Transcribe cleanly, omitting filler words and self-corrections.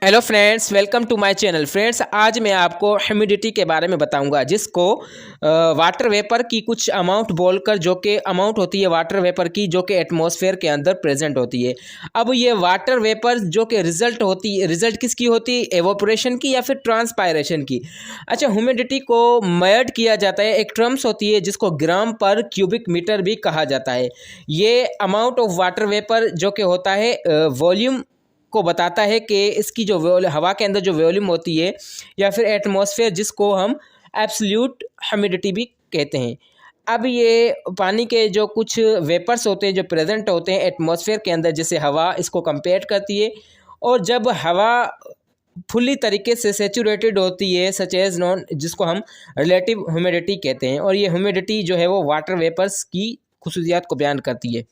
Hello friends, welcome to my channel. Friends, आज मैं आपको ह्यूमिडिटी के बारे में बताऊंगा, जिसको वाटर वेपर की कुछ अमाउंट बोलकर, जो कि अमाउंट होती है वाटर वेपर की, जो कि एटमॉस्फेयर के अंदर प्रेजेंट होती है। अब ये वाटर वेपर जो कि रिजल्ट किसकी होती है, एवोपरेशन की या फिर ट्रांसपायरेशन की। अच्छा, ह्यूमिडिटी को मेजर्ड किया जाता है, एक टर्म्स होती है जिसको ग्राम पर क्यूबिक मीटर भी कहा जाता है। ये अमाउंट ऑफ वाटर वेपर जो कि होता है वॉल्यूम को बताता है कि इसकी जो हवा के अंदर जो वॉल्यूम होती है, या फिर एटमॉस्फेयर, जिसको हम एब्सोल्यूट ह्यूमिडिटी भी कहते हैं। अब ये पानी के जो कुछ वेपर्स होते हैं जो प्रेजेंट होते हैं एटमॉस्फेयर के अंदर, जैसे हवा, इसको कंपेयर करती है। और जब हवा फुल्ली तरीके से सेचुरेटेड होती है, सच एज नॉन, जिसको हम रिलेटिव ह्यूमिडिटी कहते हैं। और ये ह्यूमिडिटी जो है वो वाटर वेपर्स की खुसूसियात को बयान करती है।